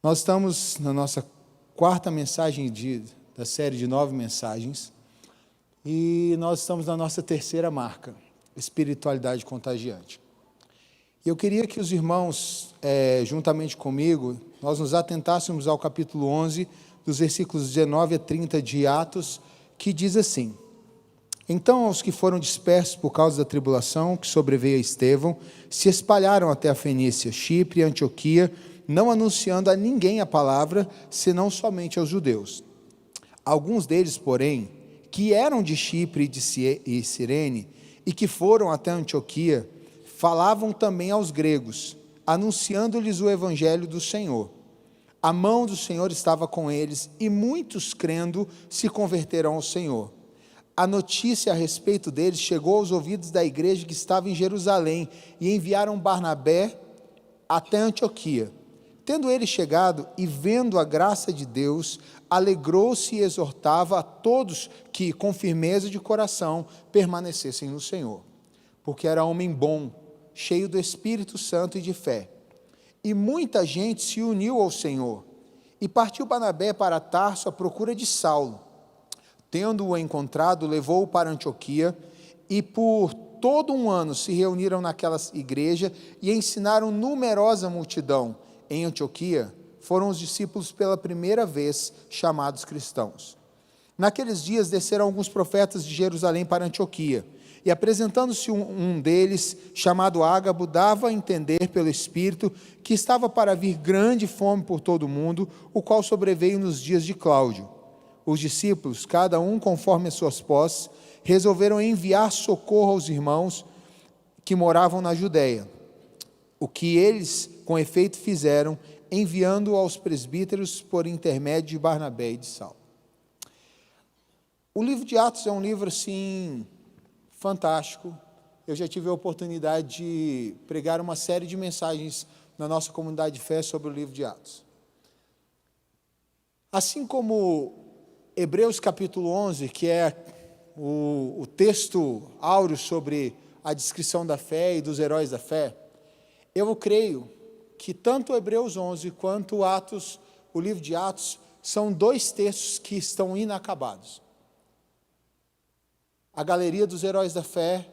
Nós estamos na nossa quarta mensagem da série de 9 mensagens, e nós estamos na nossa terceira marca, espiritualidade contagiante. E eu queria que os irmãos, juntamente comigo, nós nos atentássemos ao capítulo 11, dos versículos 19 a 30 de Atos, que diz assim: Então aos que foram dispersos por causa da tribulação que sobreveio a Estevão, se espalharam até a Fenícia, Chipre e Antioquia, não anunciando a ninguém a palavra, senão somente aos judeus. Alguns deles, porém, que eram de Chipre e Cirene, e que foram até Antioquia, falavam também aos gregos, anunciando-lhes o evangelho do Senhor. A mão do Senhor estava com eles, e muitos, crendo, se converteram ao Senhor. A notícia a respeito deles chegou aos ouvidos da igreja que estava em Jerusalém, e enviaram Barnabé até Antioquia. Tendo ele chegado e vendo a graça de Deus, alegrou-se e exortava a todos que, com firmeza de coração, permanecessem no Senhor. Porque era homem bom, cheio do Espírito Santo e de fé. E muita gente se uniu ao Senhor. E partiu Barnabé para Tarso à procura de Saulo. Tendo-o encontrado, levou-o para Antioquia, e por todo um ano se reuniram naquela igreja e ensinaram numerosa multidão. Em Antioquia foram os discípulos pela primeira vez chamados cristãos. Naqueles dias desceram alguns profetas de Jerusalém para Antioquia, e apresentando-se um deles, chamado Ágabo, dava a entender pelo Espírito que estava para vir grande fome por todo o mundo, o qual sobreveio nos dias de Cláudio. Os discípulos, cada um conforme as suas posses, resolveram enviar socorro aos irmãos que moravam na Judéia. O que eles, com efeito, fizeram, enviando aos presbíteros por intermédio de Barnabé e de Saulo. O livro de Atos é um livro, assim, fantástico. Eu já tive a oportunidade de pregar uma série de mensagens na nossa comunidade de fé sobre o livro de Atos. Assim como Hebreus capítulo 11, que é o texto áureo sobre a descrição da fé e dos heróis da fé, eu creio que tanto Hebreus 11 quanto Atos, o livro de Atos, são dois textos que estão inacabados. A galeria dos heróis da fé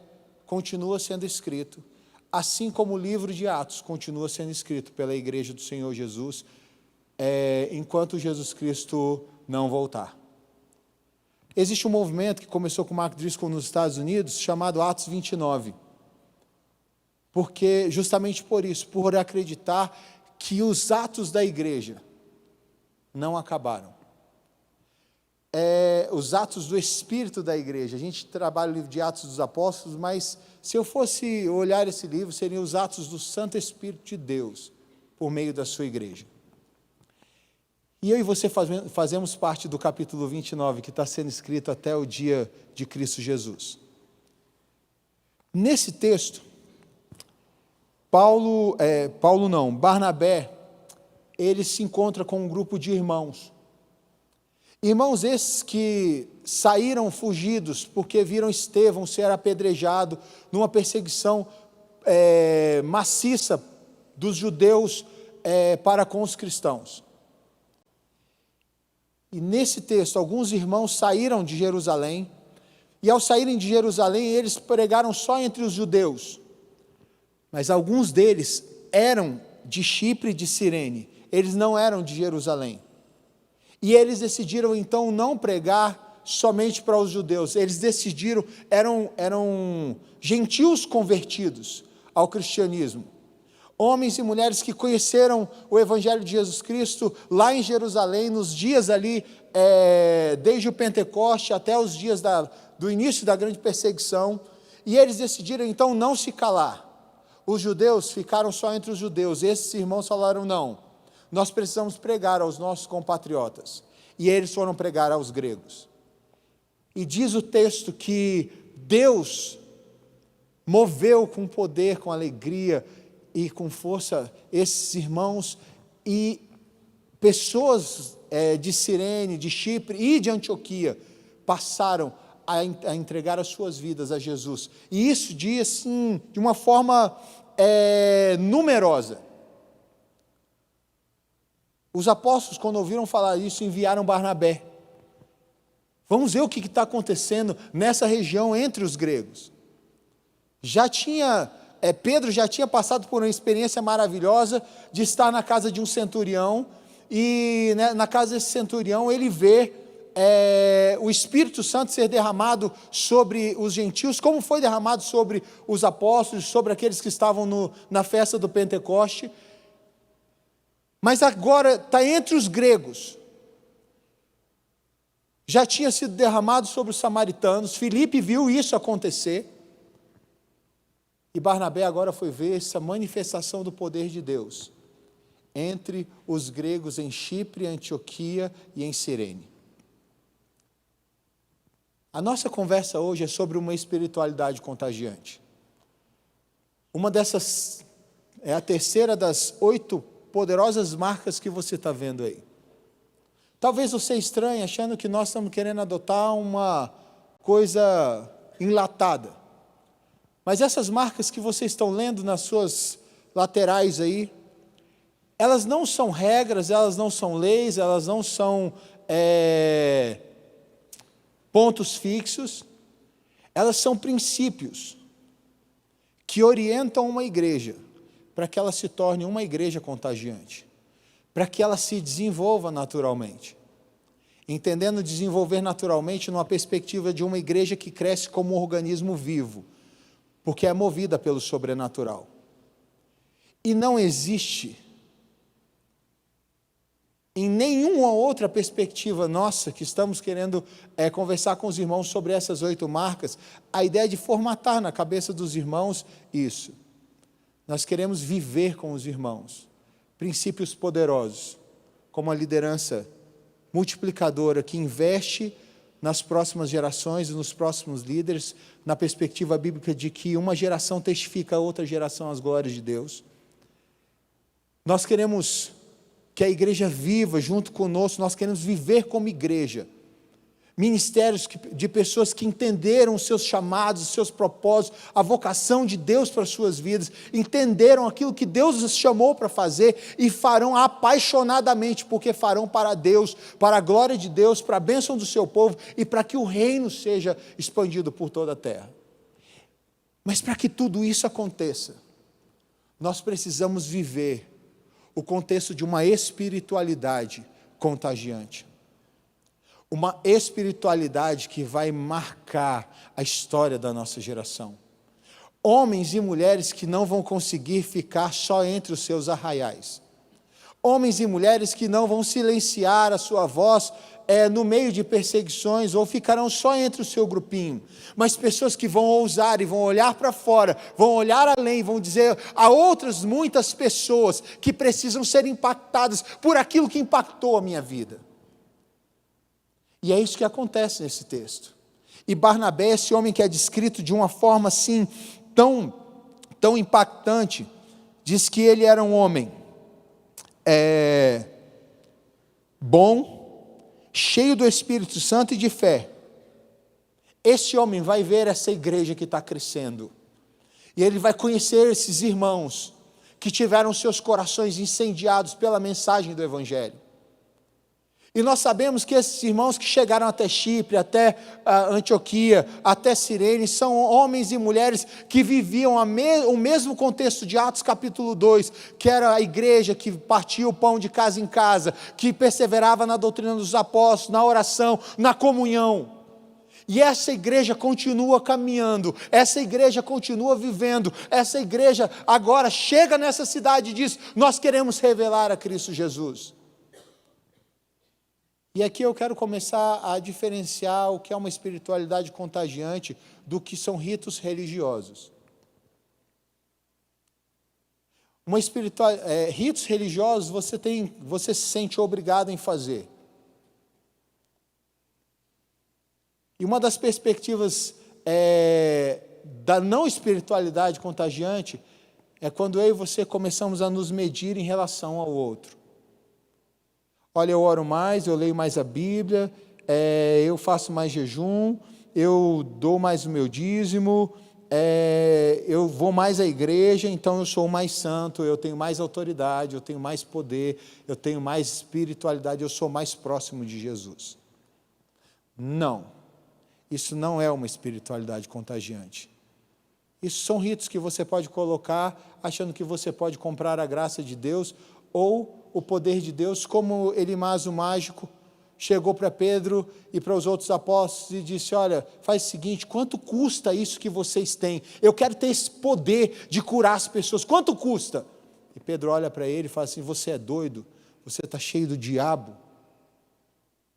continua sendo escrito, assim como o livro de Atos continua sendo escrito pela igreja do Senhor Jesus, enquanto Jesus Cristo não voltar. Existe um movimento que começou com Mark Driscoll nos Estados Unidos, chamado Atos 29. Porque, justamente por isso, por acreditar que os atos da igreja não acabaram. Os atos do Espírito da igreja. A gente trabalha o livro de Atos dos Apóstolos, mas se eu fosse olhar esse livro, seriam os atos do Santo Espírito de Deus, por meio da sua igreja. E eu e você fazemos parte do capítulo 29, que está sendo escrito até o dia de Cristo Jesus. Nesse texto, Barnabé, ele se encontra com um grupo de irmãos. Irmãos esses que saíram fugidos porque viram Estevão ser apedrejado numa perseguição maciça dos judeus para com os cristãos. E nesse texto, alguns irmãos saíram de Jerusalém, e ao saírem de Jerusalém, eles pregaram só entre os judeus. Mas alguns deles eram de Chipre e de Cirene, eles não eram de Jerusalém. E eles decidiram então não pregar somente para os judeus, eles decidiram, eram gentios convertidos ao cristianismo. Homens e mulheres que conheceram o Evangelho de Jesus Cristo lá em Jerusalém, nos dias ali, desde o Pentecoste até os dias do início da grande perseguição, e eles decidiram então não se calar. Os judeus ficaram só entre os judeus, esses irmãos falaram não, nós precisamos pregar aos nossos compatriotas, e eles foram pregar aos gregos. E diz o texto que Deus moveu com poder, com alegria e com força esses irmãos, e pessoas de Cirene, de Chipre e de Antioquia passaram a entregar as suas vidas a Jesus, e isso diz assim, de uma forma numerosa. Os apóstolos, quando ouviram falar isso, enviaram Barnabé. Vamos ver o que está acontecendo nessa região entre os gregos. Pedro já tinha passado por uma experiência maravilhosa de estar na casa de um centurião, e né, na casa desse centurião ele vê o Espírito Santo ser derramado sobre os gentios, como foi derramado sobre os apóstolos, sobre aqueles que estavam na festa do Pentecoste. Mas agora está entre os gregos. Já tinha sido derramado sobre os samaritanos. Filipe viu isso acontecer. E Barnabé agora foi ver essa manifestação do poder de Deus entre os gregos em Chipre, Antioquia e em Cirene. A nossa conversa hoje é sobre uma espiritualidade contagiante. Uma dessas é a terceira das 8 poderosas marcas que você está vendo aí. Talvez você estranhe achando que nós estamos querendo adotar uma coisa enlatada. Mas essas marcas que vocês estão lendo nas suas laterais aí, elas não são regras, elas não são leis, elas não são pontos fixos, elas são princípios que orientam uma igreja para que ela se torne uma igreja contagiante, para que ela se desenvolva naturalmente. Entendendo desenvolver naturalmente numa perspectiva de uma igreja que cresce como um organismo vivo, porque é movida pelo sobrenatural. E não existe, em nenhuma outra perspectiva nossa, que estamos querendo conversar com os irmãos sobre essas 8 marcas, a ideia de formatar na cabeça dos irmãos isso. Nós queremos viver com os irmãos princípios poderosos, como a liderança multiplicadora que investe nas próximas gerações e nos próximos líderes, na perspectiva bíblica de que uma geração testifica a outra geração as glórias de Deus. Nós queremos que a igreja viva junto conosco, nós queremos viver como igreja. Ministérios de pessoas que entenderam os seus chamados, os seus propósitos, a vocação de Deus para as suas vidas, entenderam aquilo que Deus os chamou para fazer e farão apaixonadamente, porque farão para Deus, para a glória de Deus, para a bênção do seu povo e para que o reino seja expandido por toda a terra. Mas para que tudo isso aconteça, nós precisamos viver o contexto de uma espiritualidade contagiante. Uma espiritualidade que vai marcar a história da nossa geração. Homens e mulheres que não vão conseguir ficar só entre os seus arraiais. Homens e mulheres que não vão silenciar a sua voz no meio de perseguições, ou ficarão só entre o seu grupinho, mas pessoas que vão ousar e vão olhar para fora, vão olhar além, vão dizer a outras muitas pessoas que precisam ser impactadas por aquilo que impactou a minha vida. E é isso que acontece nesse texto. E Barnabé, esse homem que é descrito de uma forma assim, tão impactante, diz que ele era um homem bom, cheio do Espírito Santo e de fé. Esse homem vai ver essa igreja que está crescendo, e ele vai conhecer esses irmãos que tiveram seus corações incendiados pela mensagem do Evangelho. E nós sabemos que esses irmãos que chegaram até Chipre, até Antioquia, até Cirene, são homens e mulheres que viviam o mesmo contexto de Atos capítulo 2, que era a igreja que partia o pão de casa em casa, que perseverava na doutrina dos apóstolos, na oração, na comunhão. E essa igreja continua caminhando, essa igreja continua vivendo, essa igreja agora chega nessa cidade e diz: nós queremos revelar a Cristo Jesus. E aqui eu quero começar a diferenciar o que é uma espiritualidade contagiante do que são ritos religiosos. Ritos religiosos você se sente obrigado em fazer. E uma das perspectivas da não espiritualidade contagiante é quando eu e você começamos a nos medir em relação ao outro. Olha, eu oro mais, eu leio mais a Bíblia, eu faço mais jejum, eu dou mais o meu dízimo, eu vou mais à igreja, então eu sou mais santo, eu tenho mais autoridade, eu tenho mais poder, eu tenho mais espiritualidade, eu sou mais próximo de Jesus. Não, isso não é uma espiritualidade contagiante. Isso são ritos que você pode colocar, achando que você pode comprar a graça de Deus, ou o poder de Deus, como Elimas o mágico, chegou para Pedro e para os outros apóstolos e disse: olha, faz o seguinte, quanto custa isso que vocês têm? Eu quero ter esse poder de curar as pessoas, quanto custa? E Pedro olha para ele e fala assim: você é doido? Você está cheio do diabo?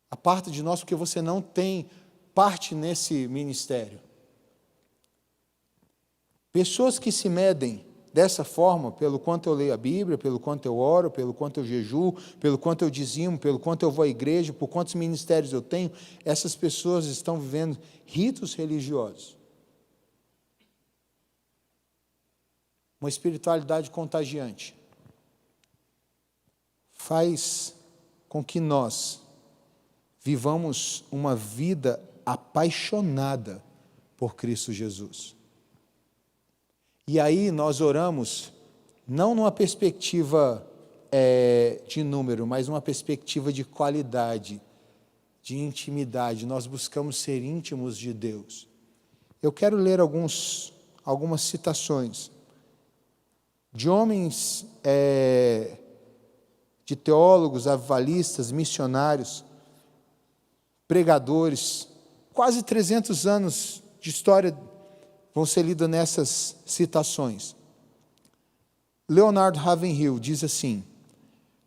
Aparta de nós, porque você não tem parte nesse ministério. Pessoas que se medem dessa forma, pelo quanto eu leio a Bíblia, pelo quanto eu oro, pelo quanto eu jejuo, pelo quanto eu dizimo, pelo quanto eu vou à igreja, por quantos ministérios eu tenho, essas pessoas estão vivendo ritos religiosos. Uma espiritualidade contagiante. Faz com que nós vivamos uma vida apaixonada por Cristo Jesus. E aí nós oramos, não numa perspectiva de número, mas numa perspectiva de qualidade, de intimidade. Nós buscamos ser íntimos de Deus. Eu quero ler algumas citações de homens, de teólogos, avivalistas, missionários, pregadores, quase 300 anos de história vão ser lidos nessas citações. Leonard Ravenhill diz assim: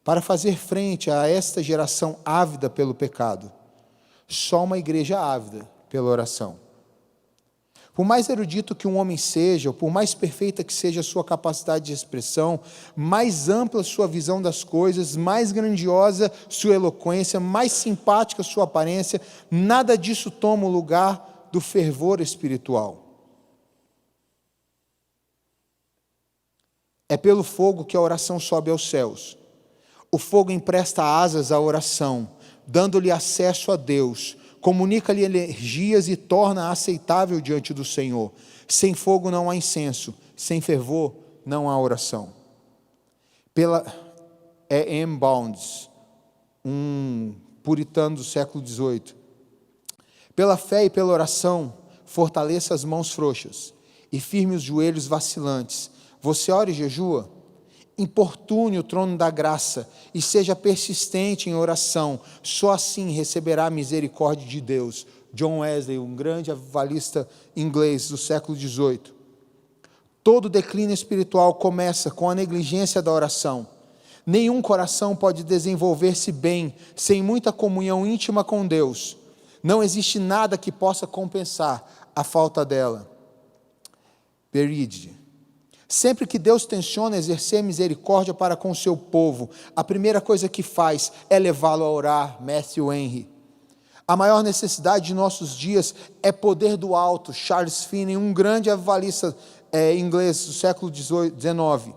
para fazer frente a esta geração ávida pelo pecado, só uma igreja ávida pela oração. Por mais erudito que um homem seja, ou por mais perfeita que seja a sua capacidade de expressão, mais ampla sua visão das coisas, mais grandiosa sua eloquência, mais simpática sua aparência, nada disso toma o lugar do fervor espiritual. É pelo fogo que a oração sobe aos céus. O fogo empresta asas à oração, dando-lhe acesso a Deus, comunica-lhe energias e torna aceitável diante do Senhor. Sem fogo não há incenso, sem fervor não há oração. Pela E.M. Bounds, um puritano do século XVIII. Pela fé e pela oração, fortaleça as mãos frouxas e firme os joelhos vacilantes. Você ora e jejua? Importune o trono da graça e seja persistente em oração. Só assim receberá a misericórdia de Deus. John Wesley, um grande avivalista inglês do século XVIII. Todo declínio espiritual começa com a negligência da oração. Nenhum coração pode desenvolver-se bem sem muita comunhão íntima com Deus. Não existe nada que possa compensar a falta dela. Beride. Sempre que Deus tenciona exercer misericórdia para com o seu povo, a primeira coisa que faz é levá-lo a orar. Matthew Henry. A maior necessidade de nossos dias é poder do alto. Charles Finney, um grande avivalista inglês do século XIX.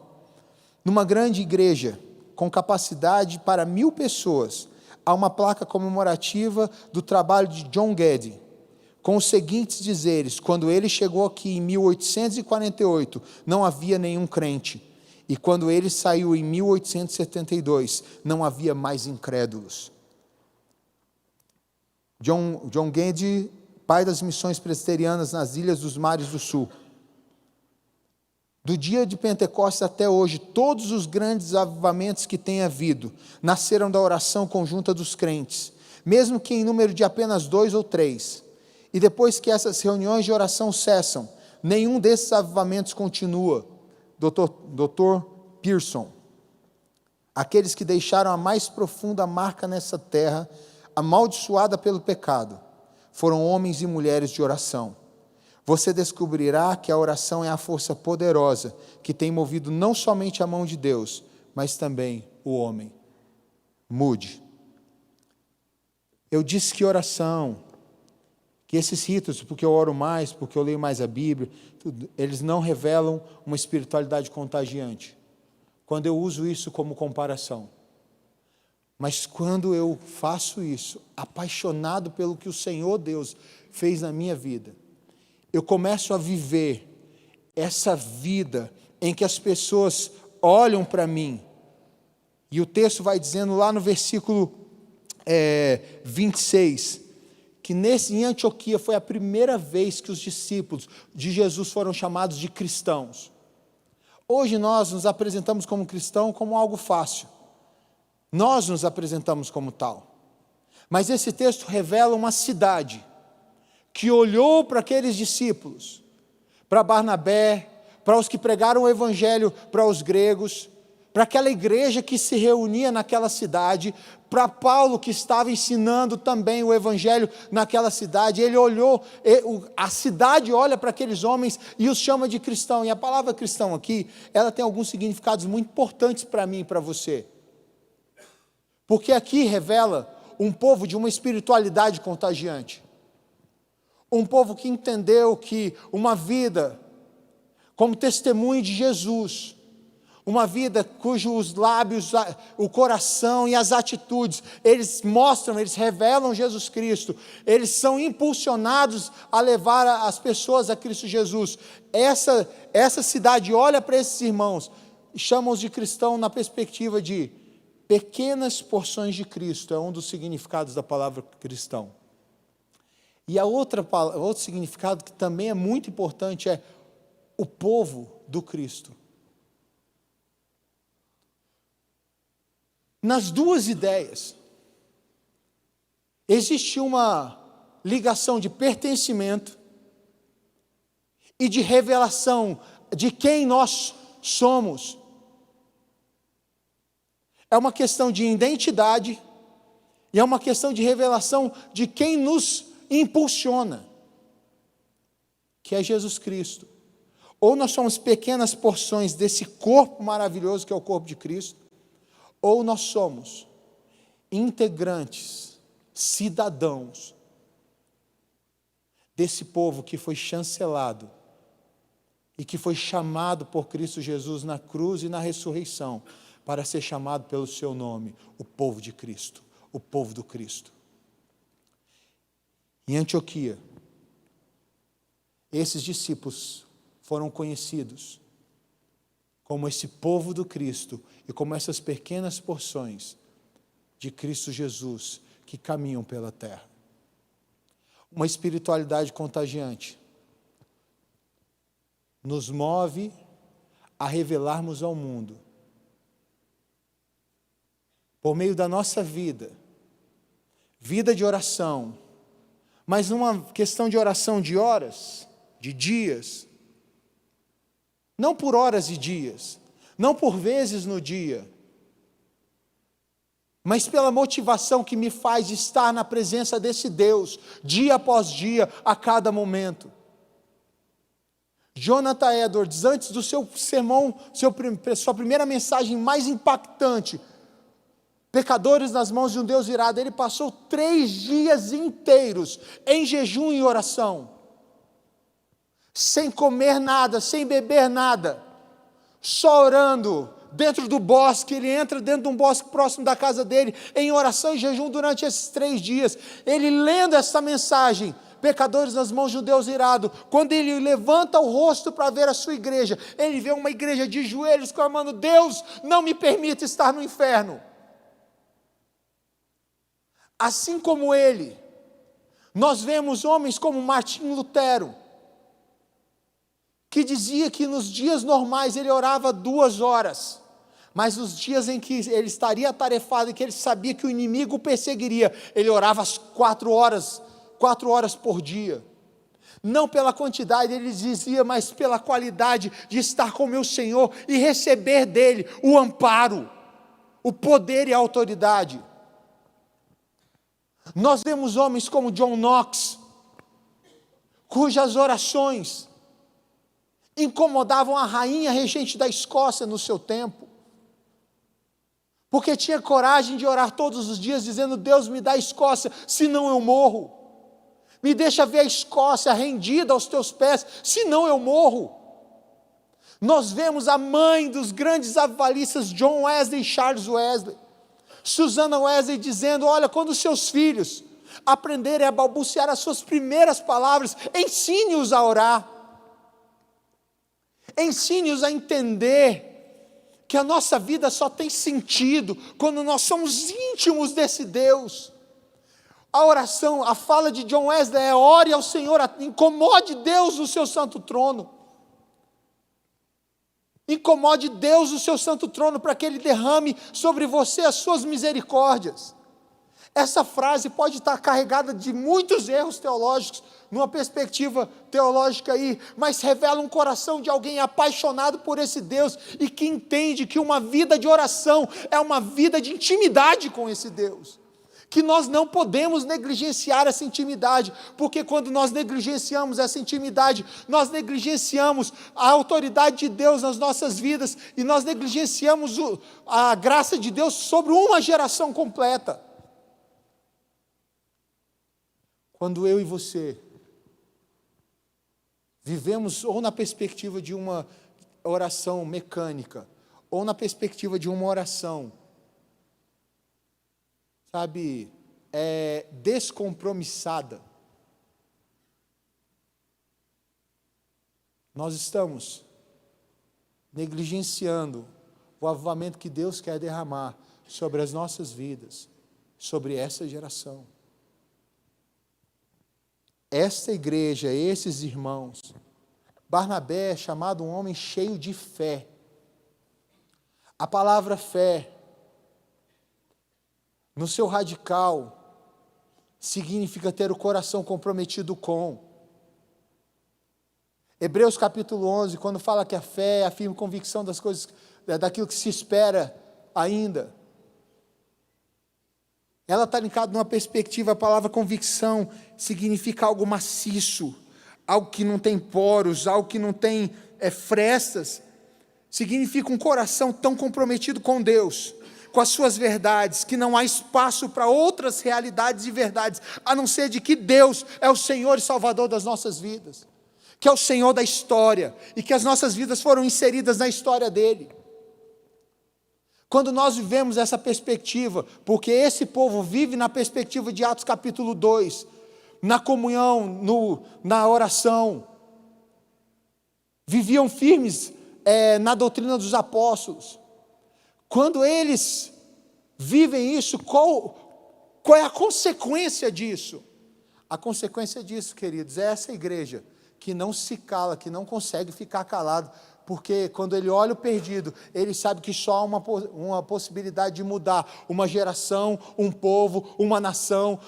Numa grande igreja, com capacidade para 1.000 pessoas, há uma placa comemorativa do trabalho de John Geddy, com os seguintes dizeres: quando ele chegou aqui em 1848, não havia nenhum crente, e quando ele saiu em 1872, não havia mais incrédulos. John Geddy, pai das missões presbiterianas nas Ilhas dos Mares do Sul. Do dia de Pentecostes até hoje, todos os grandes avivamentos que tem havido, nasceram da oração conjunta dos crentes, mesmo que em número de apenas 2 ou 3. E depois que essas reuniões de oração cessam, nenhum desses avivamentos continua. Dr. Pearson. Aqueles que deixaram a mais profunda marca nessa terra, amaldiçoada pelo pecado, foram homens e mulheres de oração. Você descobrirá que a oração é a força poderosa que tem movido não somente a mão de Deus, mas também o homem. Mude. Eu disse que oração, que esses ritos, porque eu oro mais, porque eu leio mais a Bíblia, eles não revelam uma espiritualidade contagiante. Quando eu uso isso como comparação. Mas quando eu faço isso, apaixonado pelo que o Senhor Deus fez na minha vida, eu começo a viver essa vida em que as pessoas olham para mim, e o texto vai dizendo lá no versículo 26, que em Antioquia foi a primeira vez que os discípulos de Jesus foram chamados de cristãos. Hoje nós nos apresentamos como cristão como algo fácil, nós nos apresentamos como tal, mas esse texto revela uma cidade que olhou para aqueles discípulos, para Barnabé, para os que pregaram o evangelho para os gregos, para aquela igreja que se reunia naquela cidade, para Paulo que estava ensinando também o evangelho naquela cidade. Ele olhou, a cidade olha para aqueles homens e os chama de cristão, e a palavra cristão aqui, ela tem alguns significados muito importantes para mim e para você, porque aqui revela um povo de uma espiritualidade contagiante, um povo que entendeu que uma vida como testemunho de Jesus, uma vida cujos lábios, o coração e as atitudes, eles mostram, eles revelam Jesus Cristo, eles são impulsionados a levar as pessoas a Cristo Jesus. Essa cidade olha para esses irmãos e chama-os de cristão na perspectiva de pequenas porções de Cristo, é um dos significados da palavra cristão. E outro significado que também é muito importante é o povo do Cristo. Nas duas ideias, existe uma ligação de pertencimento e de revelação de quem nós somos. É uma questão de identidade e é uma questão de revelação de quem nos impulsiona, que é Jesus Cristo. Ou nós somos pequenas porções desse corpo maravilhoso que é o corpo de Cristo, ou nós somos integrantes, cidadãos desse povo que foi chancelado e que foi chamado por Cristo Jesus na cruz e na ressurreição para ser chamado pelo seu nome, o povo de Cristo, o povo do Cristo. Em Antioquia, esses discípulos foram conhecidos como esse povo do Cristo e como essas pequenas porções de Cristo Jesus que caminham pela terra. Uma espiritualidade contagiante nos move a revelarmos ao mundo, por meio da nossa vida de oração, mas numa questão de oração de horas, de dias, não por horas e dias, não por vezes no dia, mas pela motivação que me faz estar na presença desse Deus, dia após dia, a cada momento. Jonathan Edwards, antes do seu sermão, sua primeira mensagem mais impactante, Pecadores nas mãos de um Deus irado, ele passou 3 dias inteiros em jejum e oração, sem comer nada, sem beber nada, só orando dentro do bosque. Ele entra dentro de um bosque próximo da casa dele, em oração e jejum durante esses 3 dias, ele lendo essa mensagem, pecadores nas mãos de um Deus irado. Quando ele levanta o rosto para ver a sua igreja, ele vê uma igreja de joelhos clamando: Deus, não me permita estar no inferno. Assim como ele, nós vemos homens como Martinho Lutero, que dizia que nos dias normais ele orava 2 horas, mas nos dias em que ele estaria atarefado e que ele sabia que o inimigo o perseguiria, ele orava as 4 horas por dia. Não pela quantidade, ele dizia, mas pela qualidade de estar com meu Senhor e receber dele o amparo, o poder e a autoridade. Nós vemos homens como John Knox, cujas orações incomodavam a rainha regente da Escócia no seu tempo, porque tinha coragem de orar todos os dias, dizendo: Deus, me dá a Escócia, senão eu morro. Me deixa ver a Escócia rendida aos teus pés, senão eu morro. Nós vemos a mãe dos grandes avivalistas, John Wesley e Charles Wesley, Susana Wesley, dizendo: olha, quando os seus filhos aprenderem a balbuciar as suas primeiras palavras, ensine-os a orar. Ensine-os a entender que a nossa vida só tem sentido quando nós somos íntimos desse Deus. A oração, a fala de John Wesley é: ore ao Senhor, incomode Deus no seu santo trono. Incomode Deus no seu santo trono para que Ele derrame sobre você as suas misericórdias. Essa frase pode estar carregada de muitos erros teológicos, numa perspectiva teológica aí, mas revela um coração de alguém apaixonado por esse Deus e que entende que uma vida de oração é uma vida de intimidade com esse Deus. Que nós não podemos negligenciar essa intimidade, porque quando nós negligenciamos essa intimidade, nós negligenciamos a autoridade de Deus nas nossas vidas, e nós negligenciamos a graça de Deus sobre uma geração completa. Quando eu e você vivemos ou na perspectiva de uma oração mecânica, ou na perspectiva de uma oração, sabe, descompromissada, nós estamos negligenciando o avivamento que Deus quer derramar sobre as nossas vidas, sobre essa geração. Esta igreja, esses irmãos, Barnabé é chamado um homem cheio de fé. A palavra fé, no seu radical, significa ter o coração comprometido com. Hebreus capítulo 11, quando fala que a fé é a firme convicção das coisas, daquilo que se espera ainda. Ela está linkada numa perspectiva, a palavra convicção significa algo maciço, algo que não tem poros, algo que não tem frestas. Significa um coração tão comprometido com Deus, com as suas verdades, que não há espaço para outras realidades e verdades, a não ser de que Deus é o Senhor e Salvador das nossas vidas, que é o Senhor da história, e que as nossas vidas foram inseridas na história dEle. Quando nós vivemos essa perspectiva, porque esse povo vive na perspectiva de Atos capítulo 2, na comunhão, na oração, viviam firmes na doutrina dos apóstolos. Quando eles vivem isso, qual é a consequência disso? A consequência disso, queridos, é essa igreja que não se cala, que não consegue ficar calado, porque quando ele olha o perdido, ele sabe que só há uma possibilidade de mudar uma geração, um povo, uma nação,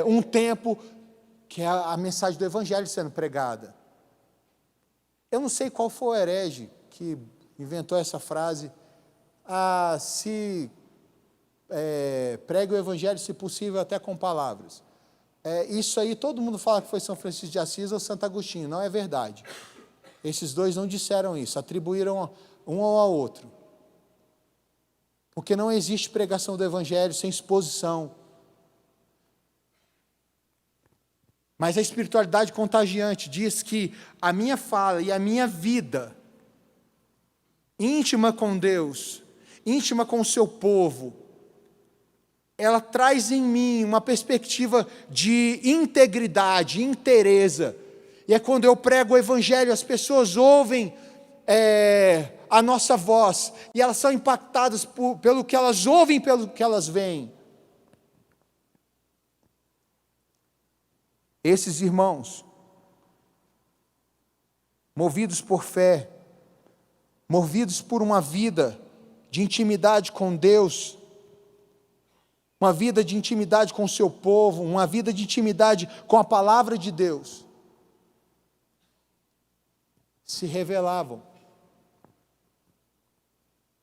um tempo, que é a mensagem do Evangelho sendo pregada. Eu não sei qual foi o herege que inventou essa frase: pregue o Evangelho, se possível, até com palavras. Isso aí, todo mundo fala que foi São Francisco de Assis ou Santo Agostinho. Não é verdade. Esses dois não disseram isso, atribuíram um ao outro. Porque não existe pregação do Evangelho sem exposição. Mas a espiritualidade contagiante diz que a minha fala e a minha vida, íntima com Deus, íntima com o seu povo, ela traz em mim uma perspectiva de integridade, inteireza. E é quando eu prego o Evangelho, as pessoas ouvem a nossa voz, e elas são impactadas pelo que elas ouvem, pelo que elas veem. Esses irmãos, movidos por fé, movidos por uma vida de intimidade com Deus, uma vida de intimidade com o seu povo, uma vida de intimidade com a palavra de Deus, se revelavam.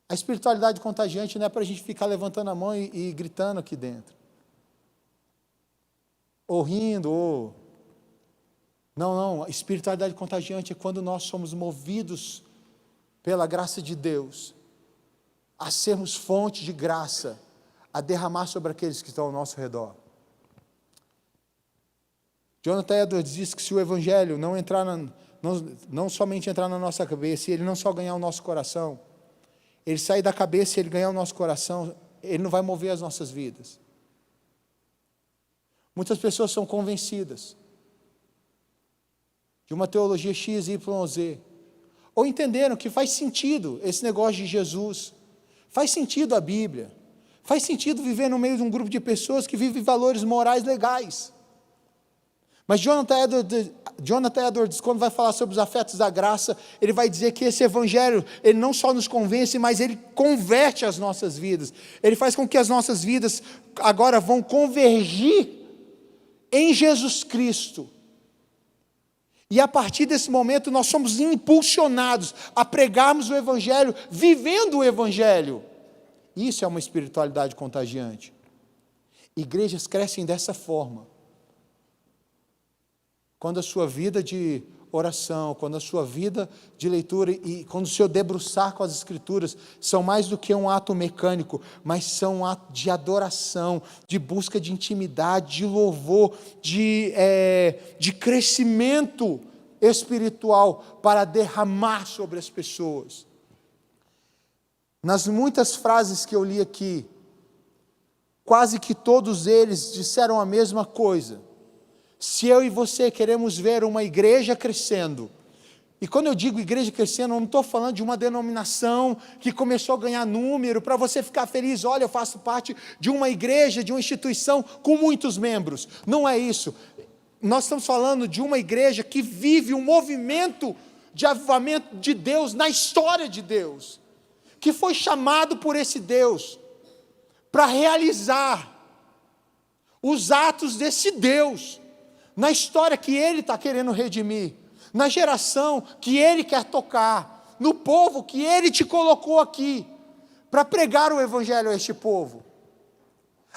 A espiritualidade contagiante não é para a gente ficar levantando a mão e gritando aqui dentro, ou rindo, ou... Não, a espiritualidade contagiante é quando nós somos movidos pela graça de Deus, a sermos fonte de graça, a derramar sobre aqueles que estão ao nosso redor. Jonathan Edwards diz que se o Evangelho não somente entrar na nossa cabeça, e ele não só ganhar o nosso coração, ele sair da cabeça e ele ganhar o nosso coração, ele não vai mover as nossas vidas. Muitas pessoas são convencidas de uma teologia X, Y, Z, ou entenderam que faz sentido esse negócio de Jesus, faz sentido a Bíblia, faz sentido viver no meio de um grupo de pessoas que vivem valores morais legais. Mas Jonathan Edwards, quando vai falar sobre os afetos da graça, ele vai dizer que esse evangelho, ele não só nos convence, mas ele converte as nossas vidas. Ele faz com que as nossas vidas agora vão convergir em Jesus Cristo. E a partir desse momento nós somos impulsionados a pregarmos o evangelho, vivendo o evangelho. Isso é uma espiritualidade contagiante. Igrejas crescem dessa forma. Quando a sua vida de oração, quando a sua vida de leitura e quando o seu debruçar com as Escrituras são mais do que um ato mecânico, mas são um ato de adoração, de busca de intimidade, de louvor, de crescimento espiritual para derramar sobre as pessoas. Nas muitas frases que eu li aqui, quase que todos eles disseram a mesma coisa. Se eu e você queremos ver uma igreja crescendo, e quando eu digo igreja crescendo, eu não estou falando de uma denominação que começou a ganhar número, para você ficar feliz, olha, eu faço parte de uma igreja, de uma instituição com muitos membros. Não é isso. Nós estamos falando de uma igreja que vive um movimento de avivamento de Deus na história de Deus, que foi chamado por esse Deus para realizar os atos desse Deus, na história que Ele está querendo redimir, na geração que Ele quer tocar, no povo que Ele te colocou aqui, para pregar o Evangelho a este povo.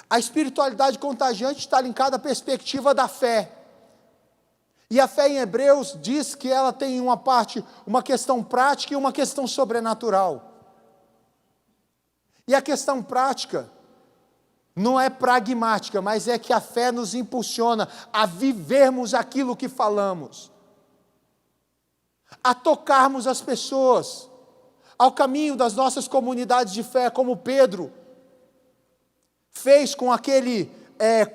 A espiritualidade contagiante está linkada à perspectiva da fé. E a fé em Hebreus diz que ela tem uma questão prática e uma questão sobrenatural. E a questão prática não é pragmática, mas é que a fé nos impulsiona a vivermos aquilo que falamos, a tocarmos as pessoas, ao caminho das nossas comunidades de fé, como Pedro fez com aquele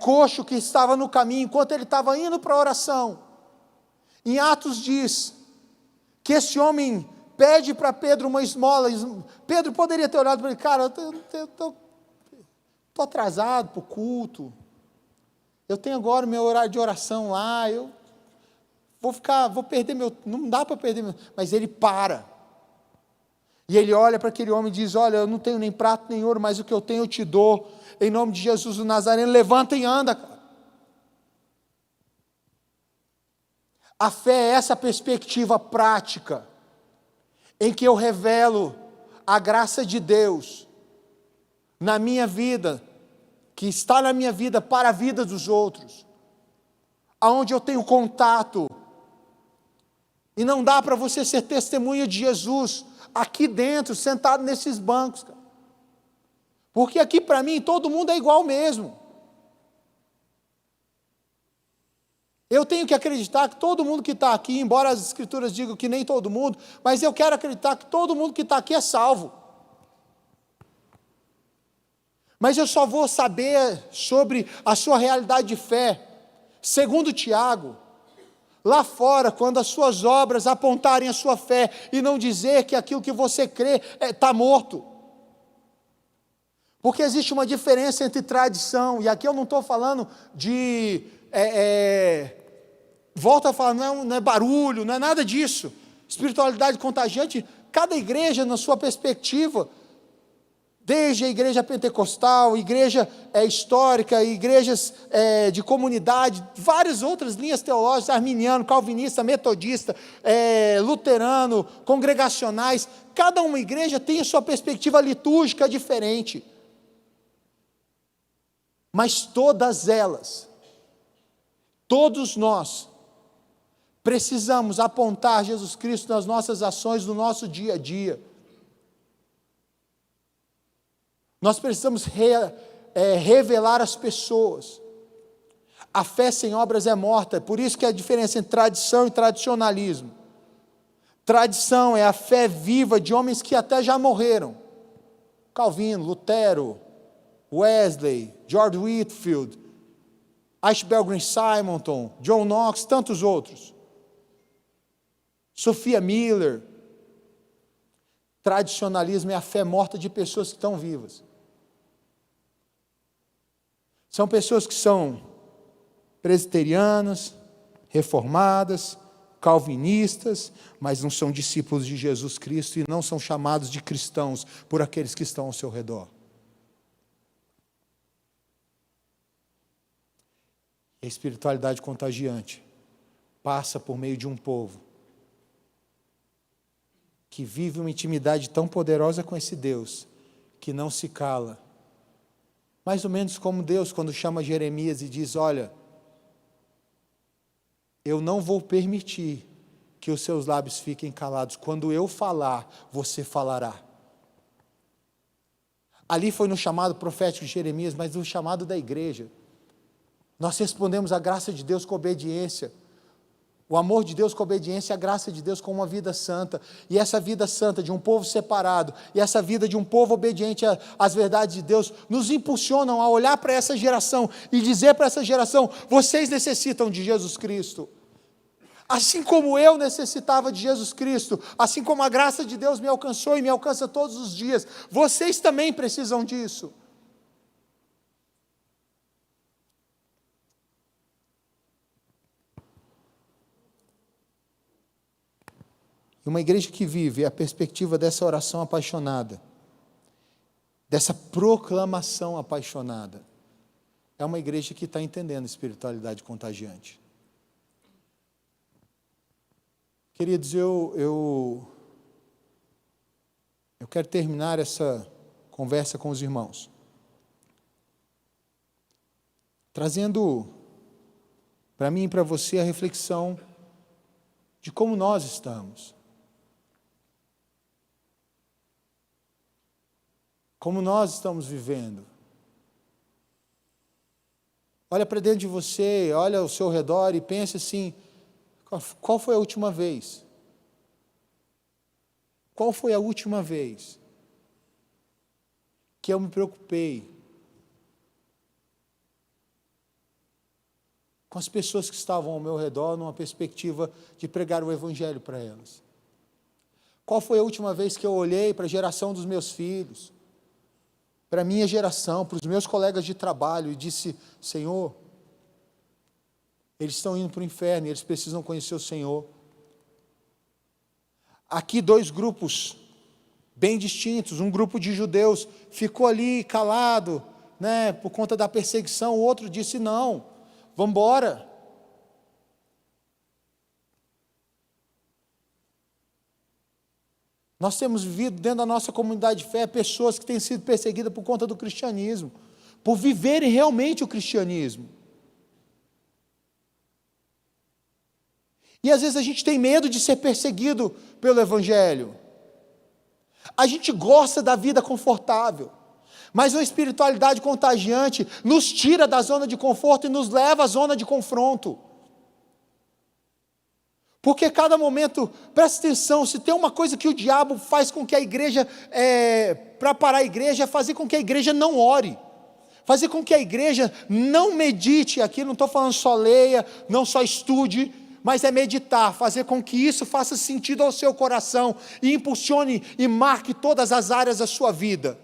coxo que estava no caminho, enquanto ele estava indo para a oração. Em Atos diz que esse homem pede para Pedro uma esmola. Pedro poderia ter olhado para ele, cara, eu estou atrasado para o culto, eu tenho agora o meu horário de oração lá, eu vou perder não dá para perder mas ele para, e ele olha para aquele homem e diz, olha, eu não tenho nem prata nem ouro, mas o que eu tenho eu te dou, em nome de Jesus o Nazareno, levanta e anda, cara. A fé é essa perspectiva prática, em que eu revelo a graça de Deus, na minha vida, que está na minha vida para a vida dos outros, aonde eu tenho contato, e não dá para você ser testemunha de Jesus, aqui dentro, sentado nesses bancos, cara. Porque aqui para mim, todo mundo é igual mesmo, eu tenho que acreditar que todo mundo que está aqui, embora as Escrituras digam que nem todo mundo, mas eu quero acreditar que todo mundo que está aqui é salvo. Mas eu só vou saber sobre a sua realidade de fé, segundo Tiago, lá fora, quando as suas obras apontarem a sua fé, e não dizer que aquilo que você crê está morto. Porque existe uma diferença entre tradição, e aqui eu não estou falando de, volta a falar, não é barulho, não é nada disso, espiritualidade contagiante, cada igreja na sua perspectiva, desde a igreja pentecostal, igreja histórica, igrejas de comunidade, várias outras linhas teológicas, arminiano, calvinista, metodista, luterano, congregacionais, cada uma igreja tem a sua perspectiva litúrgica diferente, mas todas elas, todos nós, precisamos apontar Jesus Cristo nas nossas ações, no nosso dia a dia. Nós precisamos revelar às pessoas. A fé sem obras é morta, por isso que é a diferença entre tradição e tradicionalismo. Tradição é a fé viva de homens que até já morreram. Calvino, Lutero, Wesley, George Whitefield, Ashbel Green Simonton, John Knox, tantos outros. Sophia Miller, Tradicionalismo é a fé morta de pessoas que estão vivas. São pessoas que são presbiterianas, reformadas, calvinistas, mas não são discípulos de Jesus Cristo e não são chamados de cristãos por aqueles que estão ao seu redor. A espiritualidade contagiante passa por meio de um povo que vive uma intimidade tão poderosa com esse Deus, que não se cala. Mais ou menos como Deus, quando chama Jeremias e diz: olha, eu não vou permitir que os seus lábios fiquem calados. Quando eu falar, você falará. Ali foi no chamado profético de Jeremias, mas no chamado da igreja. Nós respondemos a graça de Deus com obediência. O amor de Deus com obediência, a graça de Deus com uma vida santa. E essa vida santa de um povo separado, e essa vida de um povo obediente às verdades de Deus, nos impulsionam a olhar para essa geração e dizer para essa geração: vocês necessitam de Jesus Cristo. Assim como eu necessitava de Jesus Cristo, assim como a graça de Deus me alcançou e me alcança todos os dias, vocês também precisam disso. Uma igreja que vive a perspectiva dessa oração apaixonada, dessa proclamação apaixonada, é uma igreja que está entendendo a espiritualidade contagiante. Queridos, eu quero terminar essa conversa com os irmãos, trazendo para mim e para você a reflexão de como nós estamos. Como nós estamos vivendo. Olha para dentro de você, olha ao seu redor e pense assim: qual foi a última vez? Qual foi a última vez que eu me preocupei com as pessoas que estavam ao meu redor numa perspectiva de pregar o Evangelho para elas? Qual foi a última vez que eu olhei para a geração dos meus filhos, para a minha geração, para os meus colegas de trabalho e disse: Senhor, eles estão indo para o inferno e eles precisam conhecer o Senhor. Aqui 2 grupos bem distintos, um grupo de judeus ficou ali calado, por conta da perseguição, o outro disse: não, vamos embora. Nós temos vivido dentro da nossa comunidade de fé pessoas que têm sido perseguidas por conta do cristianismo, por viverem realmente o cristianismo. E às vezes a gente tem medo de ser perseguido pelo Evangelho. A gente gosta da vida confortável, mas uma espiritualidade contagiante nos tira da zona de conforto e nos leva à zona de confronto. Porque cada momento, presta atenção, se tem uma coisa que o diabo faz com que a igreja, para parar a igreja, é fazer com que a igreja não ore, fazer com que a igreja não medite. Aqui não estou falando só leia, não só estude, mas é meditar, fazer com que isso faça sentido ao seu coração e impulsione e marque todas as áreas da sua vida.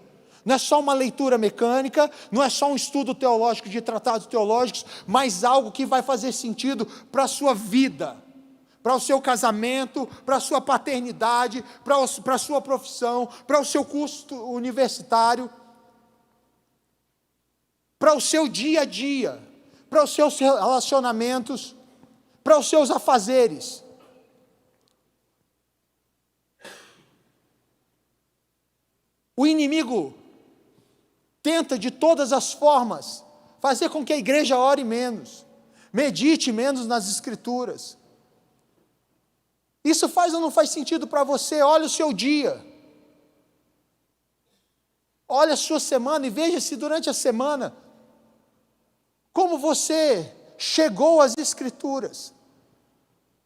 Não é só uma leitura mecânica, não é só um estudo teológico de tratados teológicos, mas algo que vai fazer sentido para a sua vida, para o seu casamento, para a sua paternidade, para a sua profissão, para o seu curso universitário, para o seu dia a dia, para os seus relacionamentos, para os seus afazeres. O inimigo tenta de todas as formas fazer com que a igreja ore menos, medite menos nas Escrituras. Isso faz ou não faz sentido para você? Olha o seu dia, olha a sua semana e veja se durante a semana, como você chegou às Escrituras,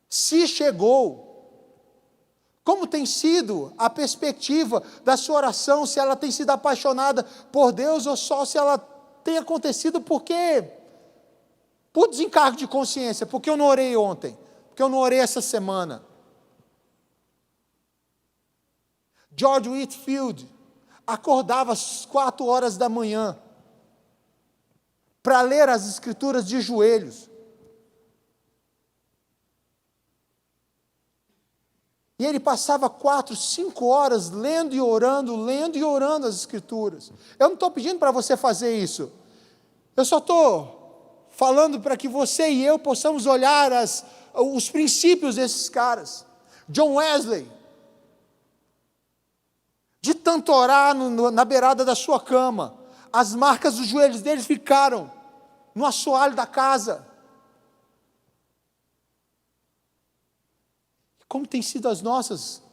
se chegou, como tem sido a perspectiva da sua oração, se ela tem sido apaixonada por Deus ou só se ela tem acontecido por desencargo de consciência, porque eu não orei ontem, porque eu não orei essa semana. George Whitefield acordava às 4 horas da manhã para ler as Escrituras de joelhos. E ele passava 4, 5 horas lendo e orando as Escrituras. Eu não estou pedindo para você fazer isso. Eu só estou falando para que você e eu possamos olhar os princípios desses caras. John Wesley, de tanto orar na beirada da sua cama, as marcas dos joelhos dele ficaram no assoalho da casa. Como tem sido as nossas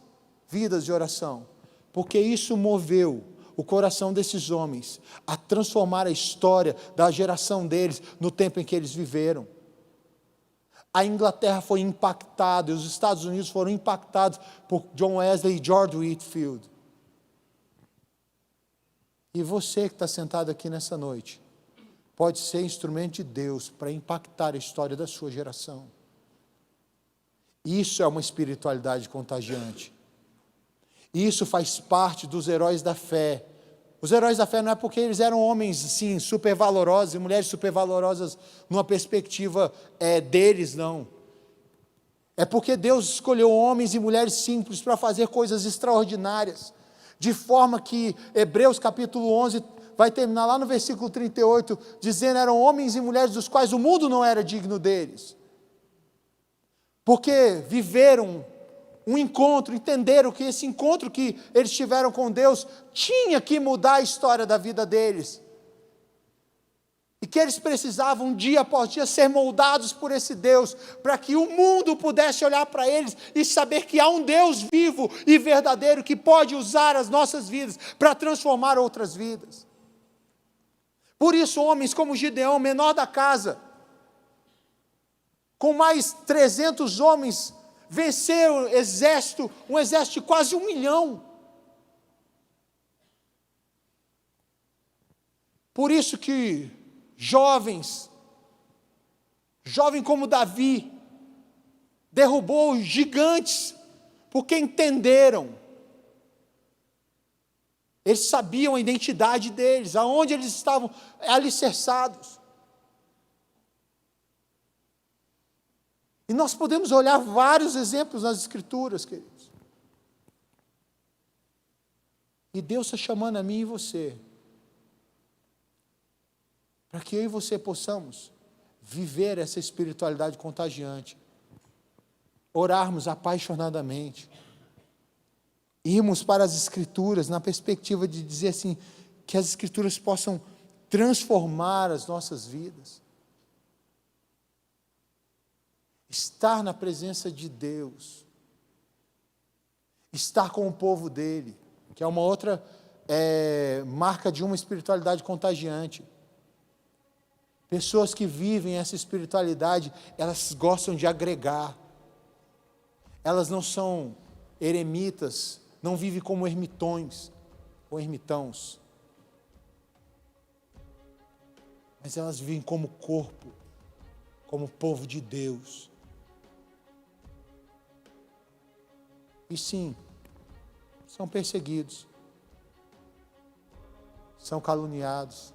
vidas de oração? Porque isso moveu o coração desses homens a transformar a história da geração deles no tempo em que eles viveram. A Inglaterra foi impactada, e os Estados Unidos foram impactados por John Wesley e George Whitefield. E você que está sentado aqui nessa noite, pode ser instrumento de Deus para impactar a história da sua geração. Isso é uma espiritualidade contagiante. Isso faz parte dos heróis da fé. Os heróis da fé não é porque eles eram homens, sim, supervalorosos, e mulheres supervalorosas numa perspectiva deles, não. É porque Deus escolheu homens e mulheres simples para fazer coisas extraordinárias, de forma que Hebreus capítulo 11 vai terminar lá no versículo 38, dizendo: eram homens e mulheres dos quais o mundo não era digno deles. Porque viveram um encontro, entenderam que esse encontro que eles tiveram com Deus tinha que mudar a história da vida deles. E que eles precisavam, dia após dia, ser moldados por esse Deus, para que o mundo pudesse olhar para eles e saber que há um Deus vivo e verdadeiro que pode usar as nossas vidas para transformar outras vidas. Por isso, homens como Gideão, menor da casa, com mais 300 homens, venceram um exército de quase 1 milhão. Por isso que jovem como Davi, derrubou gigantes, porque entenderam. Eles sabiam a identidade deles, aonde eles estavam alicerçados. E nós podemos olhar vários exemplos nas Escrituras, queridos. E Deus está chamando a mim e você, para que eu e você possamos viver essa espiritualidade contagiante, orarmos apaixonadamente, irmos para as Escrituras na perspectiva de dizer assim, que as Escrituras possam transformar as nossas vidas. Estar na presença de Deus, estar com o povo dele, que é uma outra marca de uma espiritualidade contagiante. Pessoas que vivem essa espiritualidade, elas gostam de agregar, elas não são eremitas, não vivem como ermitões ou ermitãos, mas elas vivem como corpo, como povo de Deus. E sim, são perseguidos, são caluniados,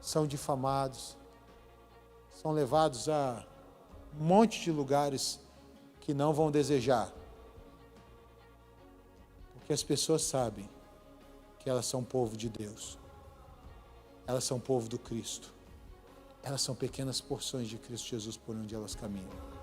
são difamados, são levados a um monte de lugares que não vão desejar, porque as pessoas sabem que elas são povo de Deus, elas são povo do Cristo, elas são pequenas porções de Cristo Jesus por onde elas caminham.